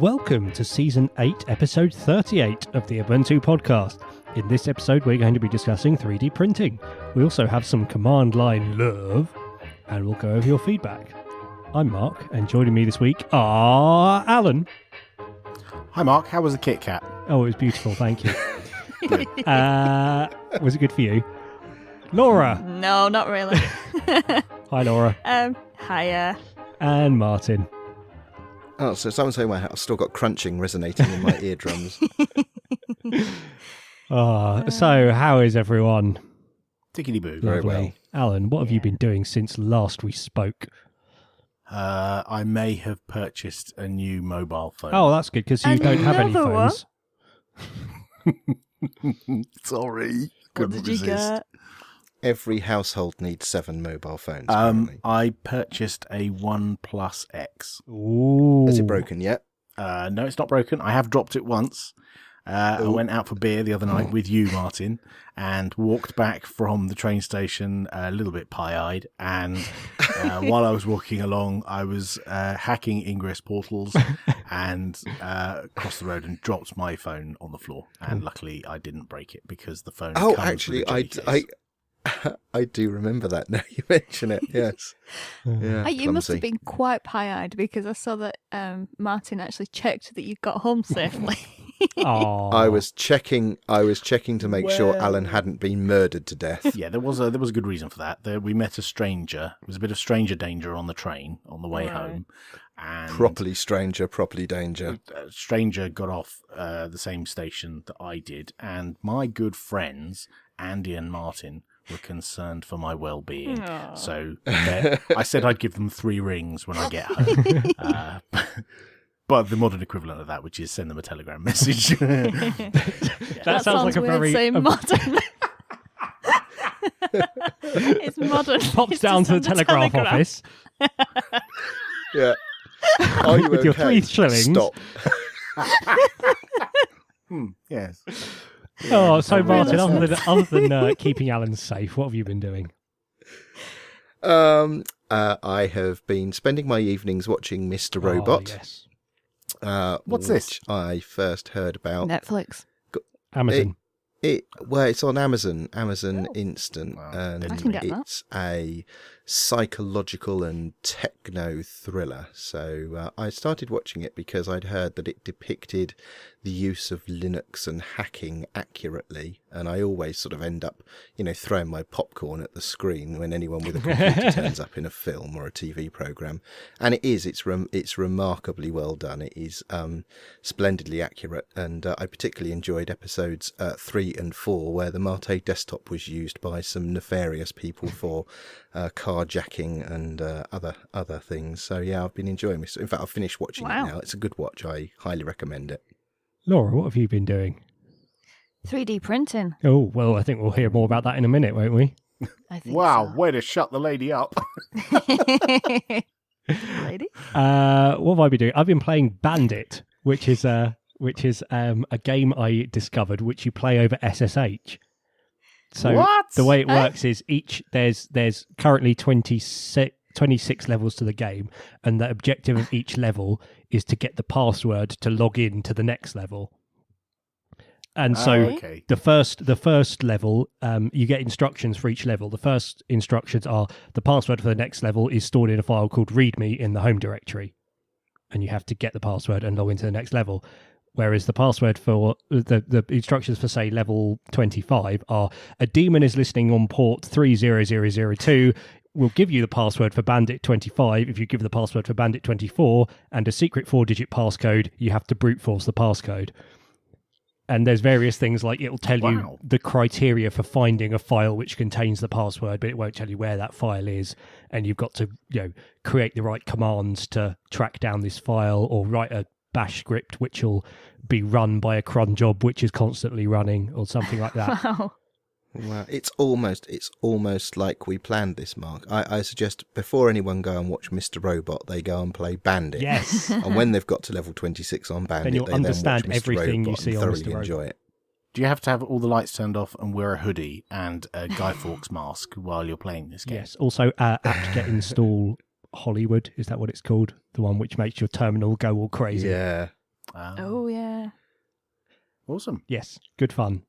Welcome to Season 8, Episode 38 of the Ubuntu podcast. In this episode, we're going to be discussing 3D printing. We also have some command line love, and we'll go over your feedback. I'm Mark, and joining me this week are Alan. Hi Mark, how was the Kit Kat? Oh, it was beautiful, thank you. Was it good for you? Laura. No, not really. Hi, Laura. Hiya. And Martin. Oh, so someone's saying I've still got crunching resonating in my eardrums. So how is everyone? Tickety-boo. Very well. Alan, what have you been doing since last we spoke? I may have purchased a new mobile phone. Oh, that's good, because you don't have any Another one? phones. Sorry. What Couldn't did you get? Every household needs 7 mobile phones. Apparently. I purchased a OnePlus X. Ooh. Is it broken yet? No, it's not broken. I have dropped it once. I went out for beer the other night with you, Martin, and walked back from the train station a little bit pie-eyed. And while I was walking along, I was hacking ingress portals and crossed the road and dropped my phone on the floor. And luckily, I didn't break it because the phone. Oh, comes actually, with a case. I do remember that now you mention it, yes. Yeah, You must have clumsy. been quite pie-eyed because I saw that Martin actually checked that you got home safely. Aw. I was checking to make sure Alan hadn't been murdered to death. Yeah, there was a good reason for that. We met a stranger. There was a bit of stranger danger on the train on the way home. And Properly stranger, properly danger. a stranger got off the same station that I did, and my good friends, Andy and Martin, were concerned for my well-being. Aw. So I said I'd give them 3 rings when I get home. But the modern equivalent of that, which is send them a telegram message. That sounds like a weird very... saying modern. It's modern. Pops It's down just to the on telegraph office. Yeah. Are you With your okay? 3 shillings. Stop. Yes. Oh, so Martin, Really? other than keeping Alan safe, what have you been doing? I have been spending my evenings watching Mr. Robot. Oh, yes. What's this? Which I first heard about. Netflix. Amazon. It's on Amazon Instant, Wow. and I can get that. it's a psychological and techno thriller. So I started watching it because I'd heard that it depicted the use of Linux and hacking accurately, and I always sort of end up, throwing my popcorn at the screen when anyone with a computer turns up in a film or a TV program. And it's remarkably well done. It is splendidly accurate, and I particularly enjoyed episodes 3 and 4, where the Mate desktop was used by some nefarious people for carjacking and other things. So yeah, I've been enjoying this. In fact, I've finished watching it now. It's a good watch. I highly recommend it. Laura, what have you been doing? 3D printing. Oh, well, I think we'll hear more about that in a minute, won't we? I think Wow, so. way to shut the lady up. Lady? What have I been doing? I've been playing Bandit, which is a game I discovered which you play over SSH. So What? the way it works is there's currently 26 levels to the game, and the objective of each level is to get the password to log in to the next level. And so Okay. the first level, you get instructions for each level. The first instructions are the password for the next level is stored in a file called README in the home directory, and you have to get the password and log into the next level. Whereas the password for the instructions for, say, level 25 are a demon is listening on port 30002. We'll give you the password for Bandit 25. If you give the password for Bandit 24 and a secret 4-digit passcode, you have to brute force the passcode. And there's various things like it'll tell you the criteria for finding a file which contains the password, but it won't tell you where that file is. And you've got to, create the right commands to track down this file, or write a bash script which will be run by a cron job which is constantly running, or something like that. Wow. Wow, it's almost like we planned this, Mark. I suggest before anyone go and watch Mr. Robot, they go and play Bandit. Yes. And when they've got to level 26 on Bandit, Then you'll they understand then watch Mr. everything you Robot see and on thoroughly Mr. Robot. enjoy it. Do you have to have all the lights turned off and wear a hoodie and a Guy Fawkes mask while you're playing this game? Yes. Also, apt-get install Hollywood. Is that what it's called? The one which makes your terminal go all crazy. Yeah. Oh, yeah. Awesome. Yes, good fun.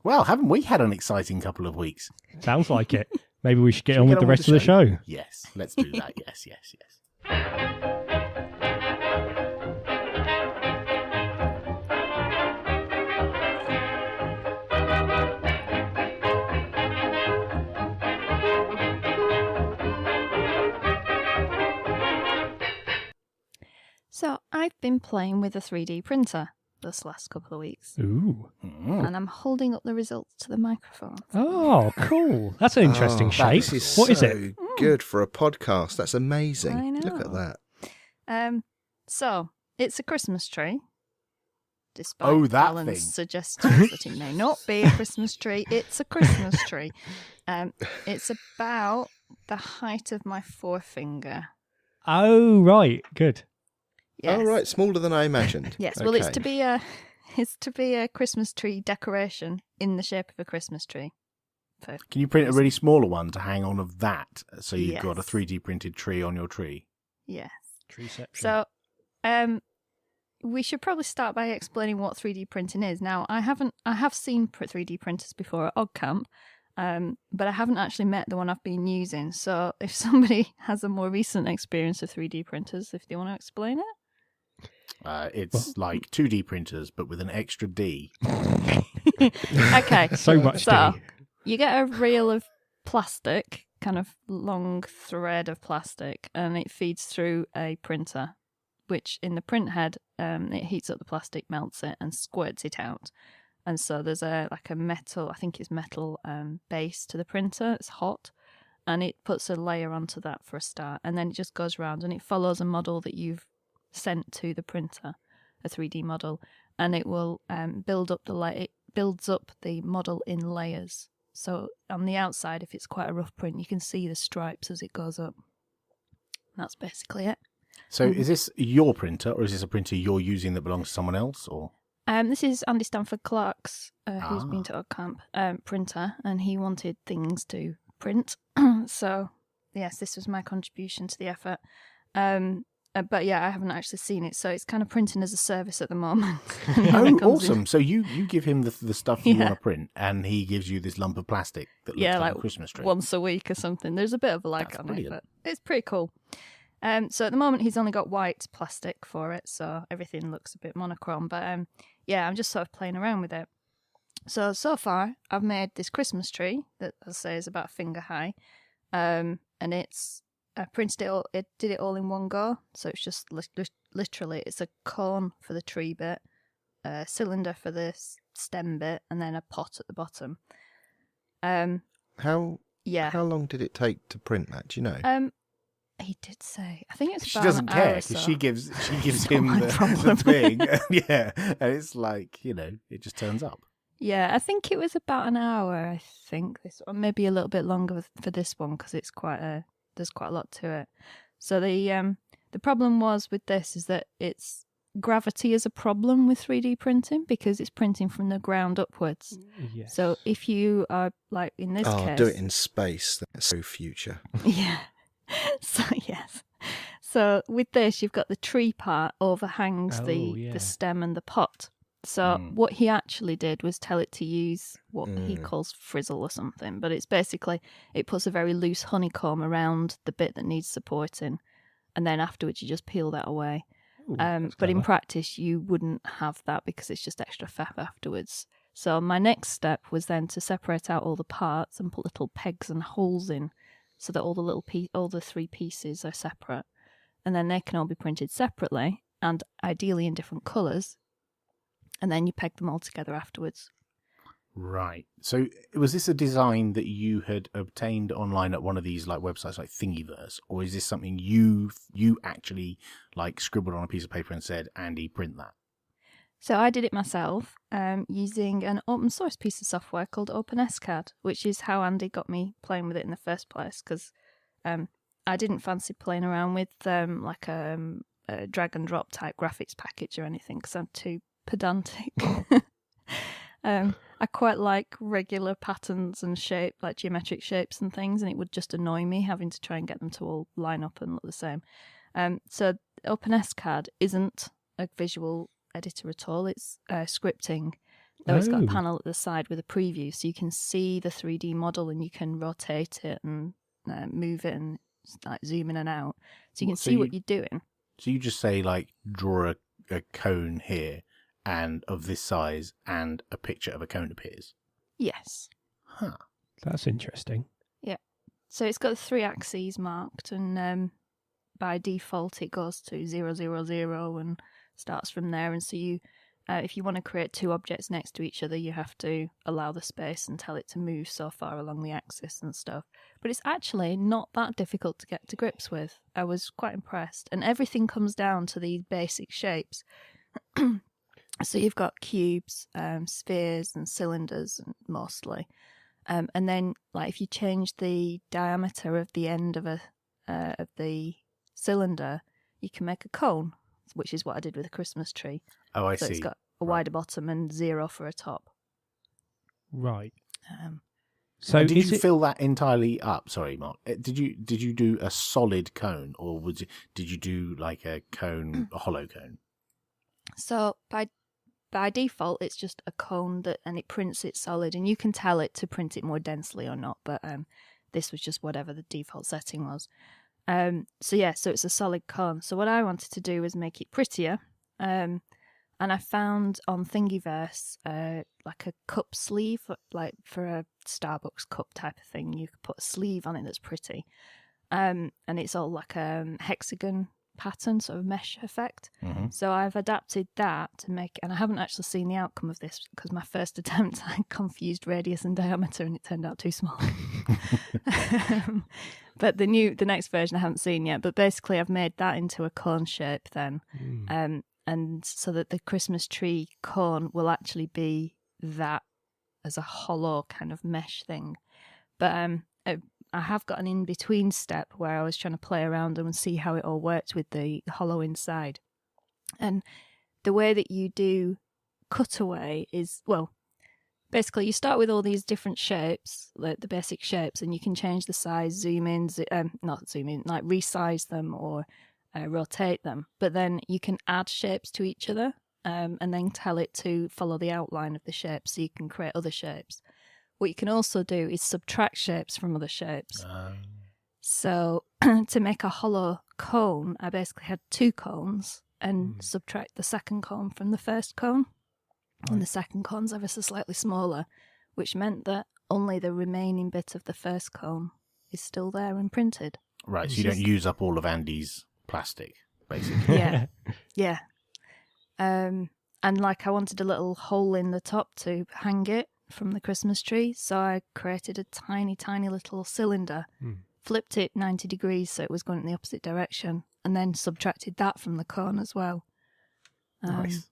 Well, haven't we had an exciting couple of weeks? Sounds like it. Maybe we should get Should on we with the rest of the show. Yes, let's do that. Yes. So I've been playing with a 3D printer this last couple of weeks. Ooh. And I'm holding up the results to the microphone. Oh, cool. That's an interesting shape. This is What is so it? good for a podcast. That's amazing. I know. Look at that. So it's a Christmas tree. Despite that Alan's thing. suggestions that it may not be a Christmas tree, it's a Christmas tree. It's about the height of my forefinger. Oh, right. Good. Yes. Oh, right. Smaller than I imagined. Yes. Well, it's Okay. to be a Christmas tree decoration in the shape of a Christmas tree. Can you print a really smaller one to hang on of that, so you've Yes. got a 3D printed tree on your tree? Yes. Treeception. So, we should probably start by explaining what 3D printing is. Now, I have seen 3D printers before at OggCamp, but I haven't actually met the one I've been using. So, if somebody has a more recent experience of 3D printers, if they want to explain it. It's like 2D printers, but with an extra D. Okay. So much So, D. you get a reel of plastic, kind of long thread of plastic, and it feeds through a printer, which in the print head, it heats up the plastic, melts it, and squirts it out. And so there's a metal, I think it's metal base to the printer. It's hot, and it puts a layer onto that for a start, and then it just goes around and it follows a model that you've sent to the printer, a 3D model, and it will build up it builds up the model in layers. So on the outside, if it's quite a rough print, you can see the stripes as it goes up. That's basically it. So is this your printer, or is this a printer you're using that belongs to someone else? Or This is Andy Stanford Clark's, who's been to OggCamp, printer, and he wanted things to print. So, yes, this was my contribution to the effort. But yeah, I haven't actually seen it, so it's kind of printing as a service at the moment. oh, awesome! So you give him the stuff you Yeah. want to print, and he gives you this lump of plastic that looks like a Christmas tree. once a week or something. There's a bit of a lag That's on brilliant. it, but it's pretty cool. So at the moment he's only got white plastic for it, so everything looks a bit monochrome. But yeah, I'm just sort of playing around with it. So far I've made this Christmas tree that, as I say, is about finger high, and I printed it all. It did it all in one go. So it's just literally it's a cone for the tree bit, a cylinder for the stem bit, and then a pot at the bottom. How Yeah. long did it take to print that? Do you know? He did say. I think it's She about doesn't an hour care or because so. she gives It's not him my the problem. thing, yeah, and it's like it just turns up. Yeah, I think it was about an hour. I think this, or maybe a little bit longer for this one because it's there's quite a lot to it. So the problem was with this is that it's gravity is a problem with 3D printing because it's printing from the ground upwards. Yes. So if you are like in this case, do it in space. That's so future. yeah. So yes. So with this, you've got the tree part overhangs the stem and the pot. So what he actually did was tell it to use what he calls frizzle or something, but it's basically it puts a very loose honeycomb around the bit that needs supporting, and then afterwards you just peel that away. Ooh, But in practice, you wouldn't have that because it's just extra faff afterwards. So my next step was then to separate out all the parts and put little pegs and holes in, so that all the three pieces are separate, and then they can all be printed separately and ideally in different colours, and then you peg them all together afterwards. Right. So was this a design that you had obtained online at one of these like websites like Thingiverse, or is this something you actually like scribbled on a piece of paper and said, Andy, print that? So I did it myself using an open source piece of software called OpenSCAD, which is how Andy got me playing with it in the first place, because I didn't fancy playing around with like a drag and drop type graphics package or anything because I'm too pedantic. I quite like regular patterns and shape, like geometric shapes and things, and it would just annoy me having to try and get them to all line up and look the same. So OpenSCAD isn't a visual editor at all. It's scripting, though it's got a Oh. panel at the side with a preview, so you can see the 3D model and you can rotate it and move it and like zoom in and out, so you can see what you're doing. So you just say like draw a cone here and of this size, and a picture of a cone appears. Yes. Huh. That's interesting. So it's got 3 axes marked, and by default it goes to 0, 0, 0 and starts from there. And so you, if you want to create 2 objects next to each other, you have to allow the space and tell it to move so far along the axis and stuff. But it's actually not that difficult to get to grips with. I was quite impressed. And everything comes down to these basic shapes. So you've got cubes, spheres and cylinders mostly. And then, like, if you change the diameter of the end of the cylinder, you can make a cone, which is what I did with a Christmas tree. Oh, I So see. it's got a wider bottom and 0 for a top. Right. Um, So And did is you it, fill that entirely up? Sorry, Mark. Did you do a solid cone, or did you do like a cone, a hollow cone? so by default, it's just a cone and it prints it solid, and you can tell it to print it more densely or not. But this was just whatever the default setting was. So it's a solid cone. So what I wanted to do was make it prettier. And I found on Thingiverse like a cup sleeve, like for a Starbucks cup type of thing. You could put a sleeve on it that's pretty. And it's all like a hexagon pattern, sort of mesh effect. Mm-hmm. So I've adapted that to make, and I haven't actually seen the outcome of this because my first attempt I confused radius and diameter and it turned out too small. But the next version I haven't seen yet. But basically, I've made that into a cone shape then, and so that the Christmas tree cone will actually be that as a hollow kind of mesh thing. But I have got an in-between step where I was trying to play around and see how it all worked with the hollow inside. And the way that you do cutaway is, well, basically you start with all these different shapes, like the basic shapes, and you can change the size, zoom in, not zoom in, like resize them or rotate them. But then you can add shapes to each other and then tell it to follow the outline of the shape so you can create other shapes. What you can also do is subtract shapes from other shapes. So to make a hollow cone, I basically had 2 cones and subtract the second cone from the first cone. Right. And the second cone's ever so slightly smaller, which meant that only the remaining bit of the first cone is still there and printed. Right, so you don't use up all of Andy's plastic, basically. Yeah, yeah. And like I wanted a little hole in the top to hang it from the Christmas tree, so I created a tiny, tiny little cylinder, flipped it 90 degrees so it was going in the opposite direction, and then subtracted that from the cone as well. Nice.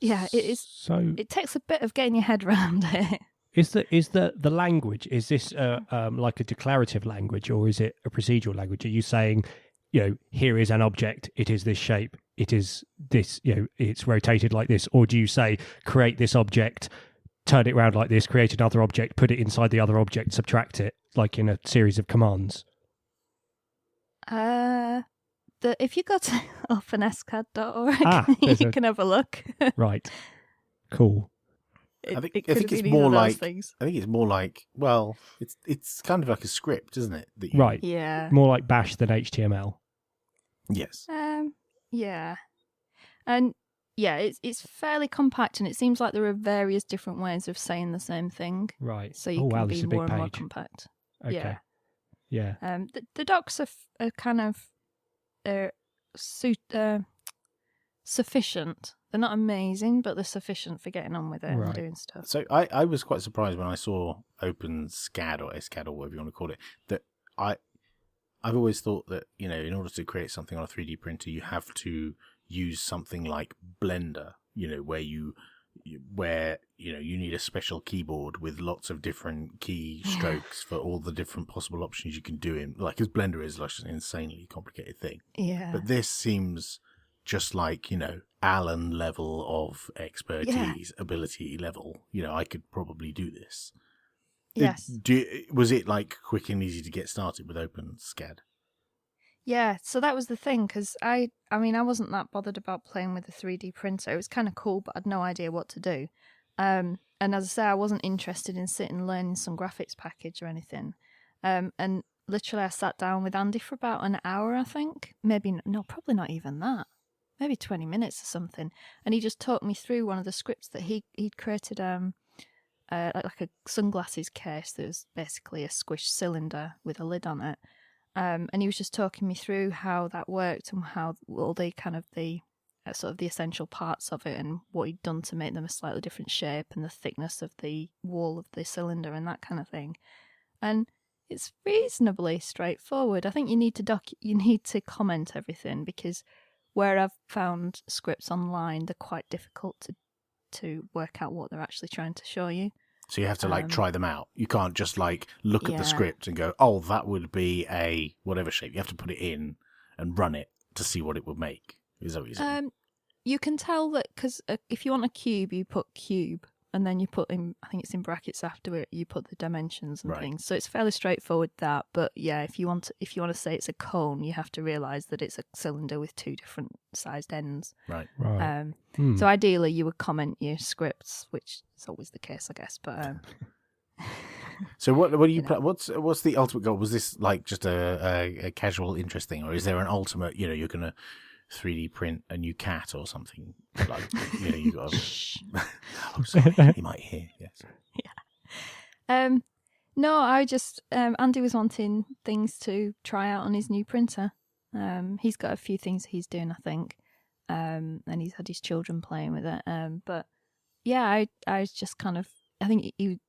Yeah, it is. so It takes a bit of getting your head around it. is the language, is this like a declarative language or is it a procedural language? Are you saying, here is an object, it is this shape, it is this, it's rotated like this, or do you say create this object, turn it around like this, create another object, put it inside the other object, subtract it, like in a series of commands? If you go to openescad.org, you can have a look. Right. Cool. I think it's more like well, it's kind of like a script, isn't it? Right. Yeah. More like Bash than HTML. Yes. Yeah. And yeah, it's fairly compact, and it seems like there are various different ways of saying the same thing. Right. So you can this be is a big more and more page. compact. Okay. Yeah. The docs are kind of sufficient. They're not amazing, but they're sufficient for getting on with it and doing stuff. So I was quite surprised when I saw OpenSCAD or SCAD or whatever you want to call it, that I've always thought that, in order to create something on a 3D printer, you have to use something like Blender, where you need a special keyboard with lots of different key strokes for all the different possible options you can do in, like, because Blender is like an insanely complicated thing. Yeah. But this seems just like, Alan level of expertise, ability level. I could probably do this. Yes. Was it like quick and easy to get started with OpenSCAD? Yeah, so that was the thing, because I mean, I wasn't that bothered about playing with the 3D printer. It was kind of cool, but I had no idea what to do. And as I say, I wasn't interested in sitting and learning some graphics package or anything. And literally, I sat down with Andy for about an hour, I think. Probably not even that. Maybe 20 minutes or something. And he just talked me through one of the scripts that he'd created, like a sunglasses case that was basically a squished cylinder with a lid on it. And he was just talking me through how that worked and how all the kind of the sort of the essential parts of it and what he'd done to make them a slightly different shape and the thickness of the wall of the cylinder and that kind of thing. And it's reasonably straightforward. I think you need to comment everything, because where I've found scripts online, they're quite difficult to work out what they're actually trying to show you. So you have to try them out. You can't just look at the script and go, oh, that would be a whatever shape. You have to put it in and run it to see what it would make. Is that what you're saying? You can tell that because if you want a cube, you put cube, and then you put in, I think it's in brackets after it, you put the dimensions and things. So it's fairly straightforward that. But yeah, if you want to say it's a cone, you have to realise that it's a cylinder with two different sized ends. Right. So ideally, you would comment your scripts, which is always the case, I guess. But so what do you what's the ultimate goal? Was this just a casual interest thing, or is there an ultimate? You're gonna 3D print a new cat or something, you got. Oh, sorry, he might hear. Yes. Yeah. No, I just Andy was wanting things to try out on his new printer. He's got a few things he's doing, I think, and he's had his children playing with it. But yeah, I was just kind of, I think he'd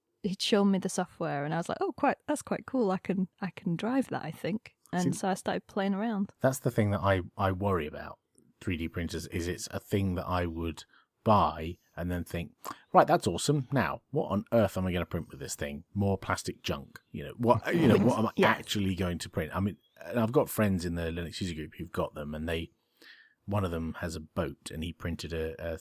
shown me the software, and I was like, oh, that's quite cool. I can drive that, I think. And so I started playing around. That's the thing that I worry about 3D printers, is it's a thing that I would buy and then think, right, that's awesome. Now, what on earth am I going to print with this thing? More plastic junk. What am I actually going to print? I mean, and I've got friends in the Linux user group who've got them, and one of them has a boat, and he printed a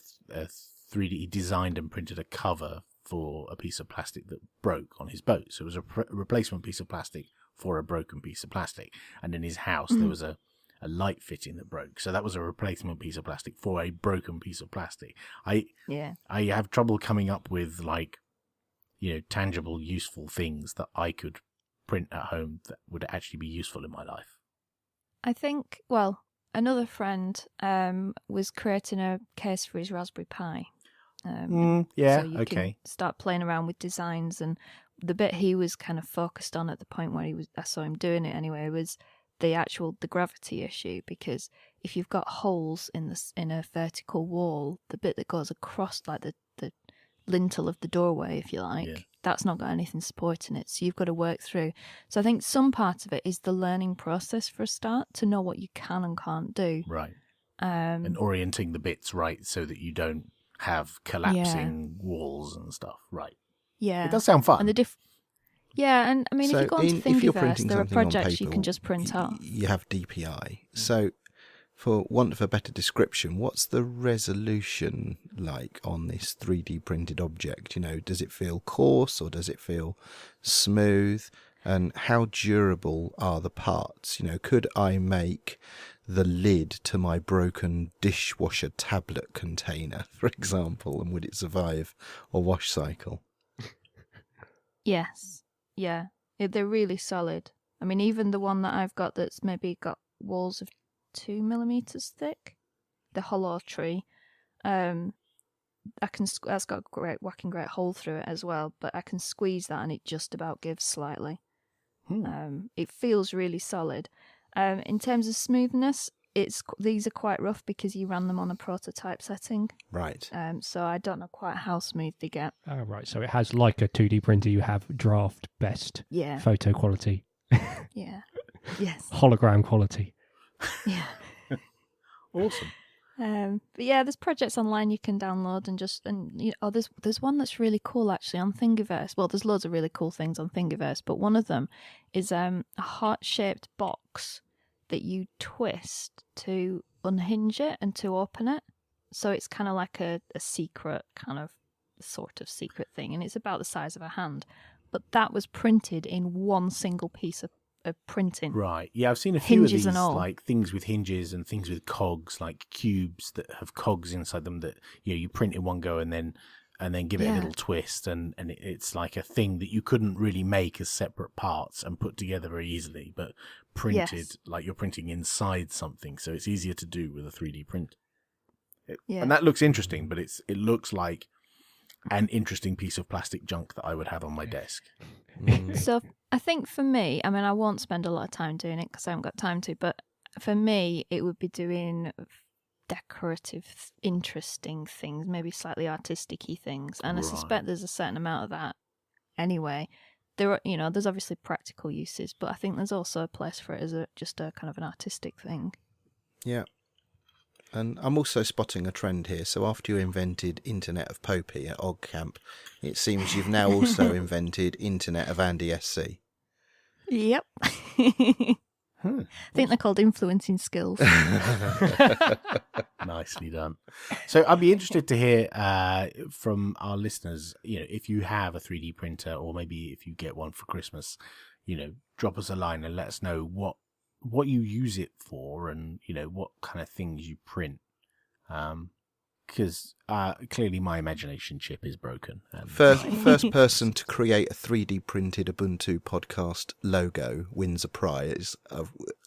3D, he designed and printed a cover for a piece of plastic that broke on his boat. So it was a replacement piece of plastic for a broken piece of plastic. And in his house, there was a light fitting that broke. So that was a replacement piece of plastic for a broken piece of plastic. I have trouble coming up with tangible, useful things that I could print at home that would actually be useful in my life. I think, another friend was creating a case for his Raspberry Pi. So you can start playing around with designs, and the bit he was kind of focused on at the point where I saw him doing it anyway, was the gravity issue, because if you've got holes in a vertical wall, the bit that goes across, like the lintel of the doorway, if you like, that's not got anything supporting it, so you've got to work through. So I think some part of it is the learning process for a start, to know what you can and can't do. Right. And orienting the bits right so that you don't have collapsing walls and stuff. Right. Yeah. It does sound fun. And and I mean, if you go onto Thingiverse, there are projects you can just print off. You have DPI. So, for want of a better description, what's the resolution like on this 3D printed object? Does it feel coarse or does it feel smooth? And how durable are the parts? Could I make the lid to my broken dishwasher tablet container, for example, and would it survive a wash cycle? Yes. Yeah. They're really solid. I mean, even the one that I've got that's maybe got walls of 2 millimeters thick, the hollow tree, that's got a great hole through it as well, but I can squeeze that and it just about gives slightly. It feels really solid. In terms of smoothness, these are quite rough because you ran them on a prototype setting. Right. So I don't know quite how smooth they get. Oh, right. So it has, like a 2D printer, you have draft best photo quality. Yeah. Yes. Hologram quality. Yeah. Awesome. But yeah, there's projects online you can download there's one that's really cool actually on Thingiverse. Well, there's loads of really cool things on Thingiverse, but one of them is a heart-shaped box that you twist to unhinge it and to open it. So it's kind of like a secret sort of secret thing, and it's about the size of a hand. But that was printed in one single piece of printing. Right. Yeah, I've seen a few Hinges of and these, all. like things with hinges and things with cogs, like cubes that have cogs inside them that you print in one go and then give it a little twist, and it's like a thing that you couldn't really make as separate parts and put together very easily, but printed like you're printing inside something, so it's easier to do with a 3D print. And that looks interesting, but it looks like an interesting piece of plastic junk that I would have on my desk. So I think for me, I mean, I won't spend a lot of time doing it because I haven't got time to, but for me, it would be doing decorative, interesting things, maybe slightly artistic-y things. And I suspect there's a certain amount of that anyway. There are, there's obviously practical uses, but I think there's also a place for it as just a kind of an artistic thing. Yeah. And I'm also spotting a trend here. So after you invented Internet of Popey at OggCamp, it seems you've now also invented Internet of Andy SC. Yep. I think they're called influencing skills. Nicely done. So I'd be interested to hear from our listeners, if you have a 3D printer, or maybe if you get one for Christmas, drop us a line and let us know what you use it for, and what kind of things you print, because clearly my imagination chip is broken. First person to create a 3D printed Ubuntu podcast logo wins a prize,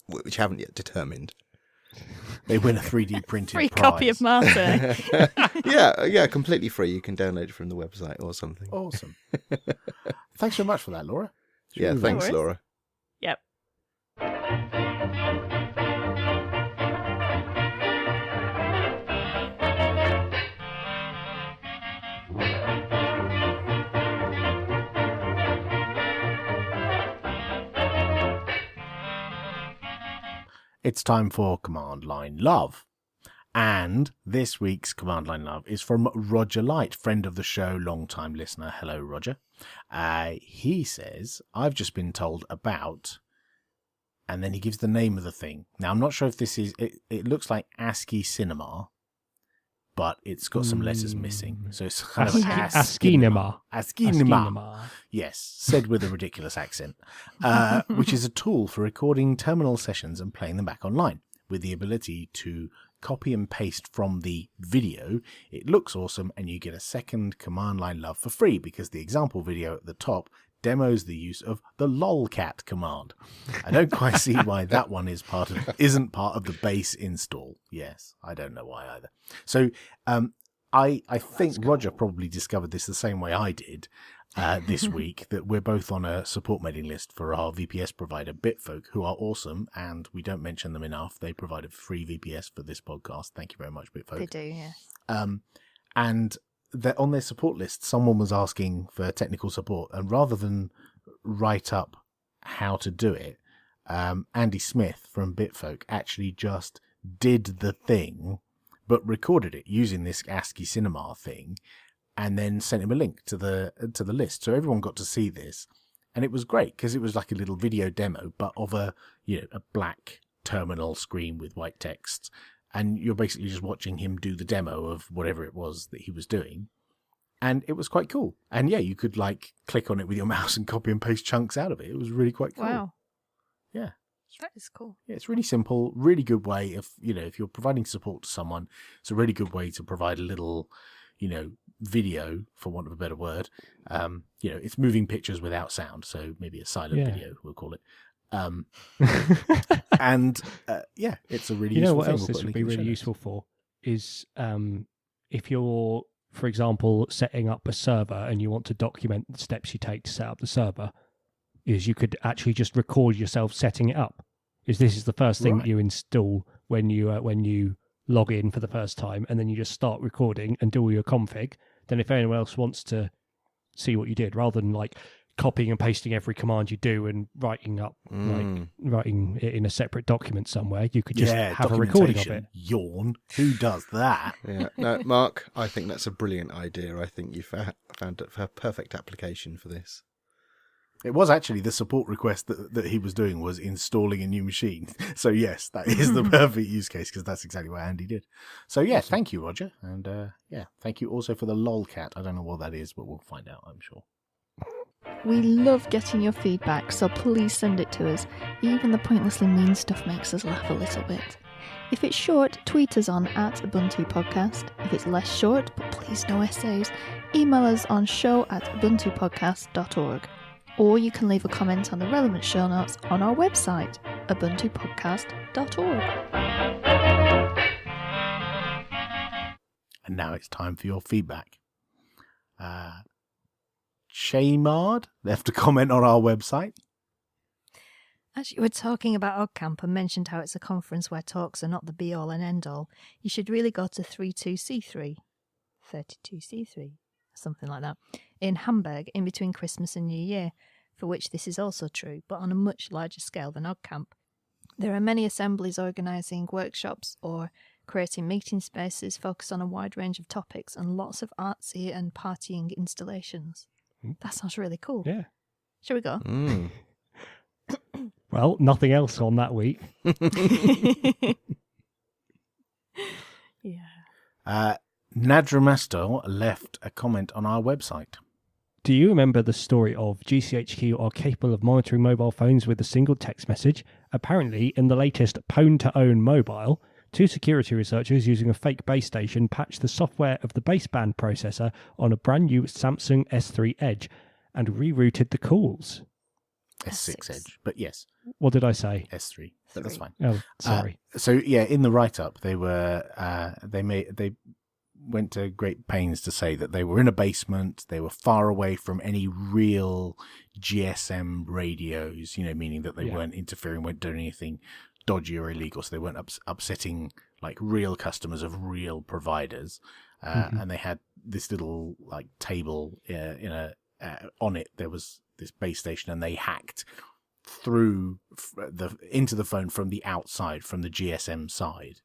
which I haven't yet determined. They win a 3D printed free prize. copy of Martin. yeah, completely free. You can download it from the website or something. Awesome. Thanks so much for that, Laura. Yeah, thanks, worries. Laura. Yep. It's time for Command Line Love. And this week's Command Line Love is from Roger Light, friend of the show, long-time listener. Hello, Roger. He says, I've just been told about, and then he gives the name of the thing. Now, I'm not sure if this is, it looks like ASCII Cinema, but it's got some letters missing. So it's kind of Askinema. Askinema. Yes, said with a ridiculous accent, which is a tool for recording terminal sessions and playing them back online with the ability to copy and paste from the video. It looks awesome, and you get a second Command Line Love for free because the example video at the top demos the use of the lolcat command. I don't quite see why that one isn't part of the base install. Yes, I don't know why either. So I think Roger probably discovered this the same way I did this week, that we're both on a support mailing list for our VPS provider, Bitfolk, who are awesome, and we don't mention them enough. They provide a free VPS for this podcast. Thank you very much, Bitfolk. They do, yeah. And on their support list, someone was asking for technical support, and rather than write up how to do it, Andy Smith from Bitfolk actually just did the thing, but recorded it using this ASCII Cinema thing, and then sent him a link to the list. So everyone got to see this, and it was great because it was like a little video demo, but of a black terminal screen with white text. And you're basically just watching him do the demo of whatever it was that he was doing. And it was quite cool. And yeah, you could like click on it with your mouse and copy and paste chunks out of it. It was really quite cool. Wow. Yeah. That is cool. Yeah, it's really simple, really good way if you're providing support to someone, it's a really good way to provide a little, video, for want of a better word. It's moving pictures without sound. So maybe a silent video, we'll call it. And it's a really useful what thing. else this would be really useful for is if you're, for example, setting up a server and you want to document the steps you take to set up the server, is you could actually just record yourself setting it up. This is the first thing that you install when you log in for the first time, and then you just start recording and do all your config. Then if anyone else wants to see what you did, rather than like copying and pasting every command you do and writing it in a separate document somewhere, you could just have a recording of it. Yawn. Who does that? Yeah. No, Mark, I think that's a brilliant idea. I think you found a perfect application for this. It was actually the support request that he was doing was installing a new machine. So yes, that is the perfect use case because that's exactly what Andy did. So yeah, thank you, Roger. And thank you also for the lolcat. I don't know what that is, but we'll find out, I'm sure. We love getting your feedback, so please send it to us. Even the pointlessly mean stuff makes us laugh a little bit. If it's short, tweet us on @Ubuntu Podcast. If it's less short, but please no essays, email us on show@ubuntupodcast.org. Or you can leave a comment on the relevant show notes on our website, ubuntupodcast.org. And now it's time for your feedback. Shaymard left a comment on our website. As you were talking about OggCamp and mentioned how it's a conference where talks are not the be-all and end-all, you should really go to 32C3, something like that, in Hamburg in between Christmas and New Year, for which this is also true, but on a much larger scale than OggCamp. There are many assemblies organising workshops or creating meeting spaces focused on a wide range of topics and lots of artsy and partying installations. That sounds really cool. Yeah. Shall we go? Well, nothing else on that week. Yeah. Nadramastor left a comment on our website. Do you remember the story of GCHQ are capable of monitoring mobile phones with a single text message? Apparently, in the latest Pwn to Own mobile, 2 security researchers using a fake base station patched the software of the baseband processor on a brand new Samsung S3 Edge and rerouted the calls. S6 Edge, but yes. What did I say? S3, but that's fine. Oh, sorry. So yeah, in the write-up, they went to great pains to say that they were in a basement, they were far away from any real GSM radios, meaning that they weren't interfering, weren't doing anything dodgy or illegal, so they weren't upsetting like real customers of real providers. And they had this little like table on it. There was this base station, and they hacked through into the phone from the outside, from the GSM side.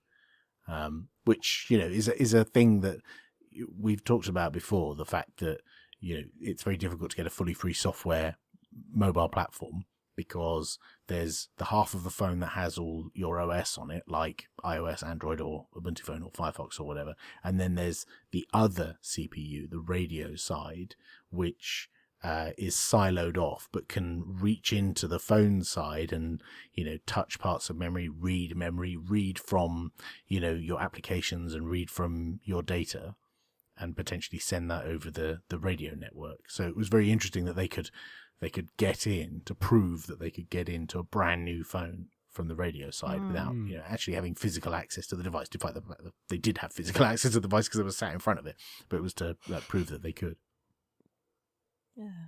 Which, is a thing that we've talked about before, the fact that, it's very difficult to get a fully free software mobile platform because there's the half of the phone that has all your OS on it, like iOS, Android, or Ubuntu phone, or Firefox, or whatever. And then there's the other CPU, the radio side, which is siloed off, but can reach into the phone side and, touch parts of memory, read from, your applications and read from your data and potentially send that over the radio network. So it was very interesting that they could get in to prove that they could get into a brand new phone from the radio side without, actually having physical access to the device, despite the fact that they did have physical access to the device because they were sat in front of it, but it was to prove that they could. Yeah.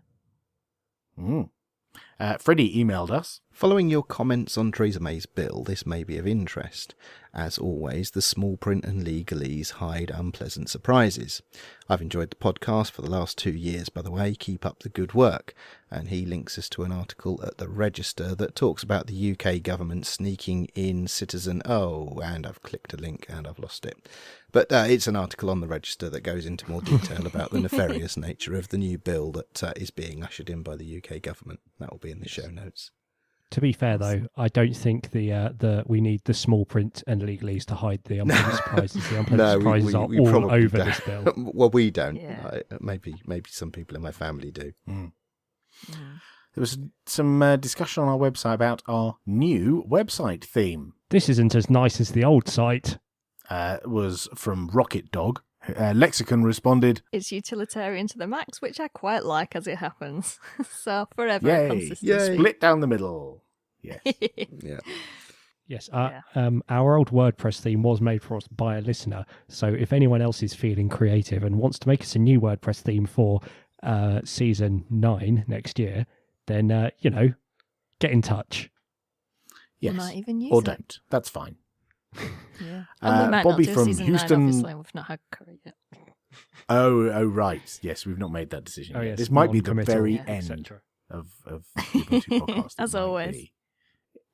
Freddie emailed us. Following your comments on Theresa May's bill, this may be of interest. As always, the small print and legalese hide unpleasant surprises. I've enjoyed the podcast for the last 2 years, by the way. Keep up the good work. And he links us to an article at the Register that talks about the UK government sneaking in citizen... Oh, and I've clicked a link and I've lost it. But it's an article on the Register that goes into more detail about the nefarious nature of the new bill that is being ushered in by the UK government. That will be in the show notes. To be fair, though, I don't think we need the small print and legalese to hide the unpleasant surprises. The unpleasant surprises are all over don't. This bill. Well, we don't. Yeah. Maybe some people in my family do. There was some discussion on our website about our new website theme. This isn't as nice as the old site. Was from Rocket Dog. Lexicon responded, It's utilitarian to the max, which I quite like as it happens. So forever Yay. consistent. Yay. Split down the middle. Yes. Yeah. Yes, our old WordPress theme was made for us by a listener. So if anyone else is feeling creative and wants to make us a new WordPress theme for season 9 next year, then, get in touch. Yes. I might even use or it. Don't. That's fine. Yeah. And we might Bobby not do from season Houston. 9, obviously. We've not had Curry yet. Oh, right. Yes, we've not made that decision Oh, yet. yes, This might be the non-committal, very yeah, end etc. of the Ubuntu podcast. As It might always. be.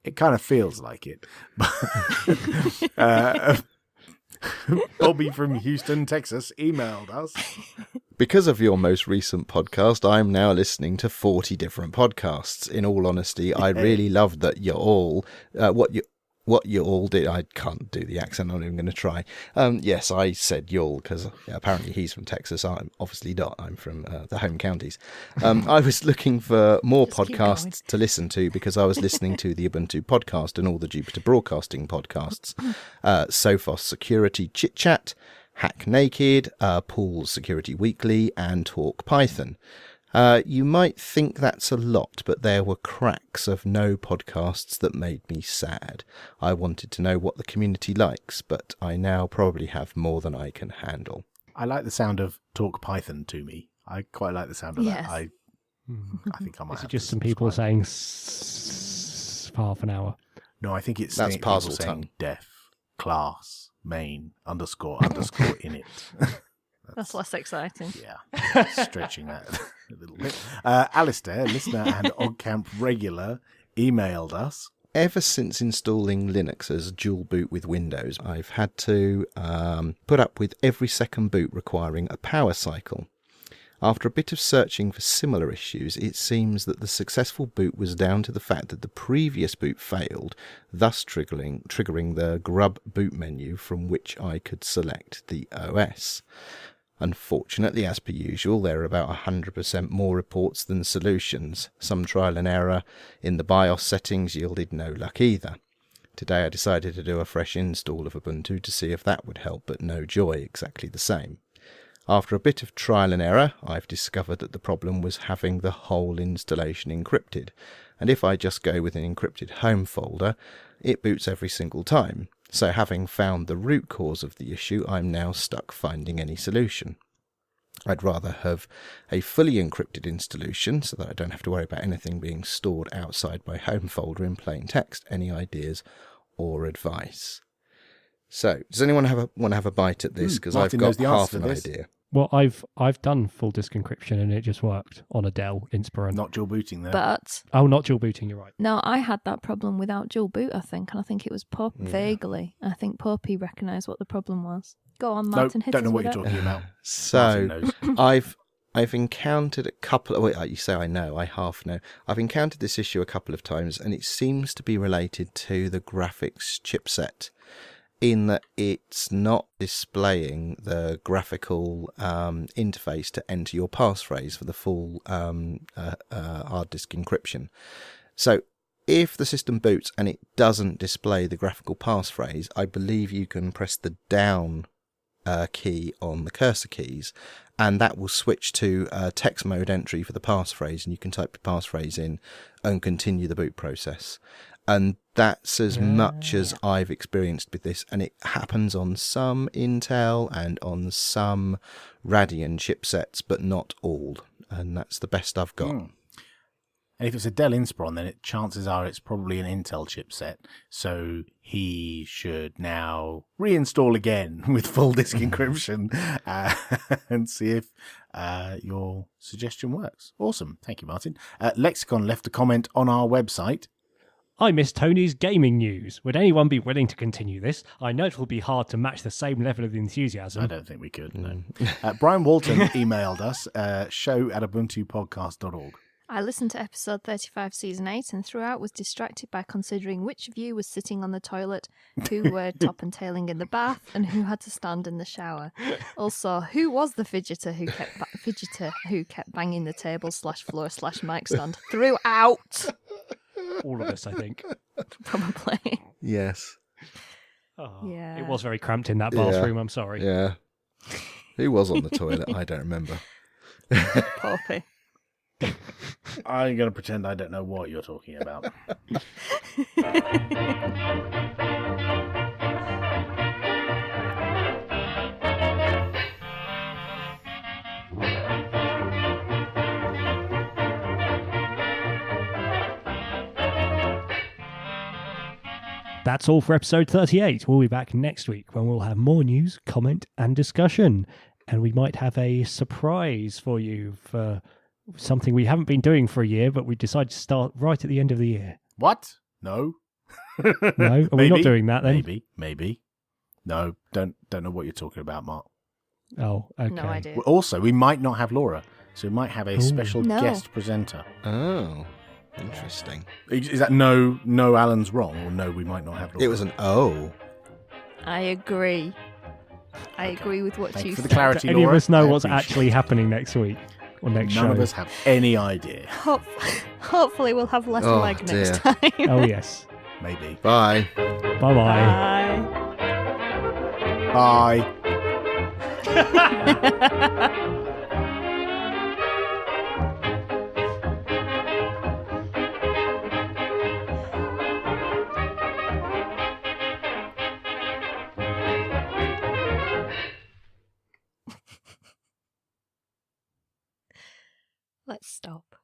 It kind of feels like it. Bobby from Houston, Texas, emailed us. Because of your most recent podcast, I'm now listening to 40 different podcasts. In all honesty, I really love that you're all what you all did. I can't do the accent. I'm not even going to try. Yes, I said y'all because apparently he's from Texas. I'm obviously not. I'm from the home counties. I was looking for more Just keep podcasts to listen to because I was listening to the Ubuntu podcast and all the Jupiter Broadcasting podcasts. Sophos Security Chit Chat, Hack Naked, Paul's Security Weekly, and Talk Python. You might think that's a lot, but there were cracks of no podcasts that made me sad. I wanted to know what the community likes, but I now probably have more than I can handle. I like the sound of Talk Python to me. I quite like the sound of Yes. that. I think I might Is have it just to some people subscribe. saying half an hour? No, I think it's That's people parcel saying tongue. def, class, main, underscore, in it. That's less exciting. Yeah, stretching that a little bit. Alistair, listener and OggCamp regular, emailed us. Ever since installing Linux as dual boot with Windows, I've had to put up with every second boot requiring a power cycle. After a bit of searching for similar issues, it seems that the successful boot was down to the fact that the previous boot failed, thus triggering the grub boot menu from which I could select the OS. Unfortunately, as per usual, there are about 100% more reports than solutions. Some trial and error in the BIOS settings yielded no luck either. Today I decided to do a fresh install of Ubuntu to see if that would help, but no joy, exactly the same. After a bit of trial and error, I've discovered that the problem was having the whole installation encrypted, and if I just go with an encrypted home folder, it boots every single time. So having found the root cause of the issue, I'm now stuck finding any solution. I'd rather have a fully encrypted installation so that I don't have to worry about anything being stored outside my home folder in plain text. Any ideas or advice? So, does anyone want to have a bite at this? Because I've Martin got knows the half answer an to this. idea. Well, I've done full disk encryption and it just worked on a Dell Inspiron. Not dual booting there. But Oh, not dual booting. You're right. no, I had that problem without dual boot, I think, and I think it was vaguely. I think Poppy recognised what the problem was. Go on, no, Martin. hit don't know us what with you're it. talking about. So, Martin knows. I've encountered a couple. Wait, you say I know. I half know. I've encountered this issue a couple of times, and it seems to be related to the graphics chipset, in that it's not displaying the graphical interface to enter your passphrase for the full hard disk encryption. So if the system boots and it doesn't display the graphical passphrase, I believe you can press the down key on the cursor keys, and that will switch to text mode entry for the passphrase, and you can type the passphrase in and continue the boot process. And that's as much as I've experienced with this, and it happens on some Intel and on some Radeon chipsets, but not all, and that's the best I've got. And if it's a Dell Inspiron, then chances are it's probably an Intel chipset. So he should now reinstall again with full disk encryption and see if your suggestion works. Awesome. Thank you, Martin. Lexicon left a comment on our website. I miss Tony's gaming news. Would anyone be willing to continue this? I know it will be hard to match the same level of enthusiasm. I don't think we could, no. Brian Walton emailed us, show@ubuntupodcast.org. I listened to episode 35, season 8, and throughout was distracted by considering which of you was sitting on the toilet, who were top and tailing in the bath, and who had to stand in the shower. Also, who was the fidgeter who kept banging the table /floor /mic stand throughout? All of us, I think. Probably. Yes. Oh, Yeah. It was very cramped in that bathroom, I'm sorry. Yeah. Who was on the toilet? I don't remember. Poppy. I'm going to pretend I don't know what you're talking about. That's all for episode 38. We'll be back next week when we'll have more news, comment, and discussion. And we might have a surprise for you for something we haven't been doing for a year, but we decided to start right at the end of the year. What? No. No? Are we not doing that then? Maybe. No, don't know what you're talking about, Mark. Oh, okay. No idea. Also, we might not have Laura, so we might have a special No. guest presenter. Oh. Interesting. Is that no Alan's wrong, or no, we might not have Lord It was an O. I agree. I Okay. agree with what Thank you you for the said. clarity, Do any of Laura. us know I what's appreciate actually it. happening next week or next show? None of us have any idea. Hopefully we'll have less Oh, leg next dear. time. Oh, yes. Maybe. Bye. Bye-bye. Bye. Bye. Let's stop.